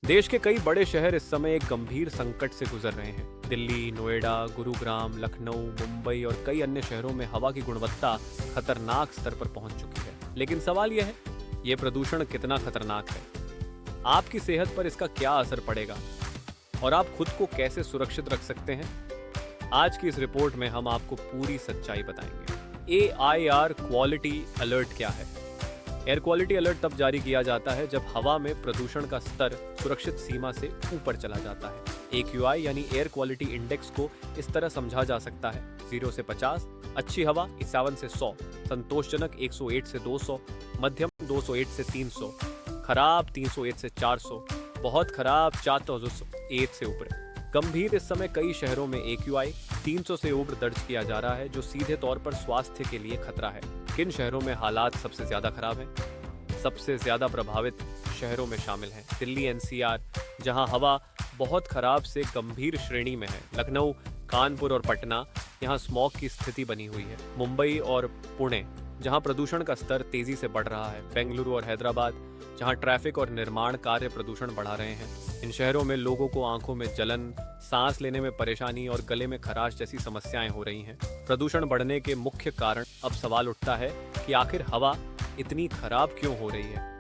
देश के कई बड़े शहर इस समय एक गंभीर संकट से गुजर रहे हैं। दिल्ली, नोएडा, गुरुग्राम, लखनऊ, मुंबई और कई अन्य शहरों में हवा की गुणवत्ता खतरनाक स्तर पर पहुंच चुकी है। लेकिन सवाल यह है, ये प्रदूषण कितना खतरनाक है? आपकी सेहत पर इसका क्या असर पड़ेगा? और आप खुद को कैसे सुरक्षित रख सकते हैं? आज की इस रिपोर्ट में हम आपको पूरी सच्चाई बताएंगे। AIR क्वालिटी अलर्ट क्या है? एयर क्वालिटी अलर्ट तब जारी किया जाता है जब हवा में प्रदूषण का स्तर सुरक्षित सीमा से ऊपर चला जाता है। AQI यानी एयर क्वालिटी इंडेक्स को इस तरह समझा जा सकता है: 0 से 50, अच्छी हवा 51 से 100, संतोषजनक 108 से 200, मध्यम 208 से 300, खराब 301 से 400, बहुत खराब 4001 से ऊपर। गंभीर इस समय कई शहरों में AQI 300 से ऊपर दर्ज किया जा रहा है, जो सीधे तौर पर स्वास्थ्य के लिए खतरा है। किन शहरों में हालात सबसे ज्यादा खराब हैं? सबसे ज्यादा प्रभावित शहरों में शामिल हैं दिल्ली NCR, जहां हवा बहुत खराब से गंभीर श्रेणी में है। लखनऊ, कानपुर और पटना, यहां स्मॉग की स्थिति बनी हुई है। मुंबई और पुणे, जहां प्रदूषण का स्तर तेजी से बढ़ रहा है। बेंगलुरु और हैदराबाद, जहां ट्रैफिक और निर्माण कार्य प्रदूषण बढ़ा रहे हैं। इन शहरों में लोगों को आंखों में जलन, सांस लेने में परेशानी और गले में खराश जैसी समस्याएं हो रही हैं। प्रदूषण बढ़ने के मुख्य कारण अब सवाल उठता है कि आखिर हवा इतनी खराब क्यों हो रही है?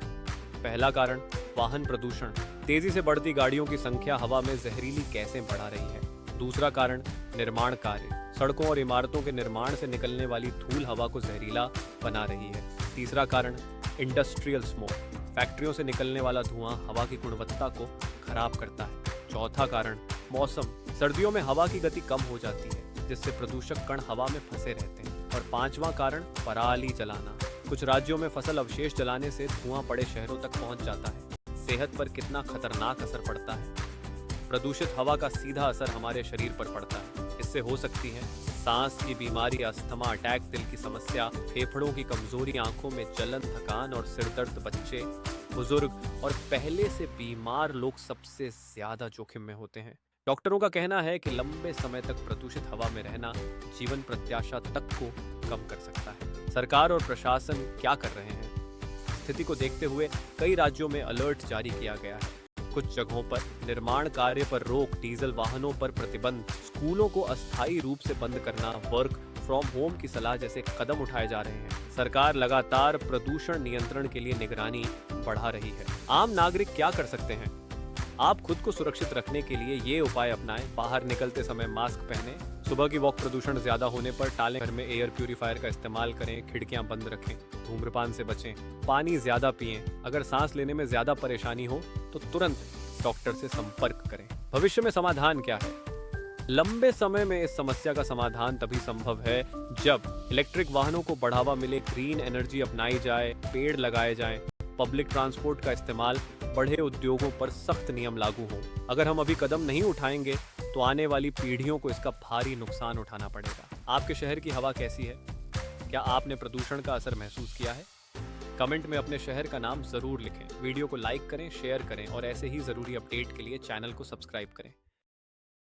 पहला कारण, वाहन प्रदूषण। तेजी से बढ़ती गाड़ियों की संख्या हवा में जहरीली गैसें बढ़ा रही है। दूसरा कारण, निर्माण कार्य। सड़कों और इमारतों के निर्माण से निकलने वाली धूल हवा को जहरीला बना रही है। तीसरा कारण, इंडस्ट्रियल स्मोक। फैक्ट्रियों से निकलने वाला धुआं हवा की गुणवत्ता को खराब करता है। चौथा कारण, मौसम। सर्दियों में हवा की गति कम हो जाती है, जिससे प्रदूषक कण हवा में फंसे रहते हैं। और पांचवा कारण, पराली जलाना। कुछ राज्यों में फसल अवशेष जलाने से धुआं बड़े शहरों तक पहुंच जाता है। सेहत पर कितना खतरनाक असर पड़ता है? प्रदूषित हवा का सीधा असर हमारे शरीर पर पड़ता है। इससे हो सकती है सांस की बीमारी, अस्थमा, अटैक, दिल की समस्या, फेफड़ों की कमजोरी, आंखों में जलन, थकान और सिरदर्द। बच्चे, बुजुर्ग और पहले से बीमार लोग सबसे ज्यादा जोखिम में होते हैं। डॉक्टरों का कहना है कि लंबे समय तक प्रदूषित हवा में रहना जीवन प्रत्याशा तक को कम कर सकता है। सरकार और प्रशासन क्या कर रहे हैं? स्थिति को देखते हुए कई राज्यों में अलर्ट जारी किया गया है। कुछ जगहों पर निर्माण कार्य पर रोक, डीजल वाहनों पर प्रतिबंध, स्कूलों को अस्थायी रूप से बंद करना, वर्क फ्रॉम होम की सलाह जैसे कदम उठाए जा रहे हैं। सरकार लगातार प्रदूषण नियंत्रण के लिए निगरानी बढ़ा रही है। आम नागरिक क्या कर सकते हैं? आप खुद को सुरक्षित रखने के लिए ये उपाय अपनाएं। बाहर निकलते समय मास्क पहनें। सुबह की वॉक प्रदूषण ज्यादा होने पर टालें। घर में एयर प्यूरिफायर का इस्तेमाल करें। खिड़कियां बंद रखें। धूम्रपान से बचें। पानी ज्यादा पिएं। अगर सांस लेने में ज्यादा परेशानी हो तो तुरंत डॉक्टर से संपर्क करें। भविष्य में समाधान क्या है? लंबे समय में इस समस्या का समाधान तभी संभव है जब इलेक्ट्रिक वाहनों को बढ़ावा मिले, ग्रीन एनर्जी अपनाई जाए, पेड़ लगाए जाएं, पब्लिक ट्रांसपोर्ट का इस्तेमाल, बड़े उद्योगों पर सख्त नियम लागू हों। अगर हम अभी कदम नहीं उठाएंगे तो आने वाली पीढ़ियों को इसका भारी नुकसान उठाना पड़ेगा। आपके शहर की हवा कैसी है? क्या आपने प्रदूषण का असर महसूस किया है? कमेंट में अपने शहर का नाम जरूर लिखें। वीडियो को लाइक करें, शेयर करें और ऐसे ही जरूरी अपडेट के लिए चैनल को सब्सक्राइब करें।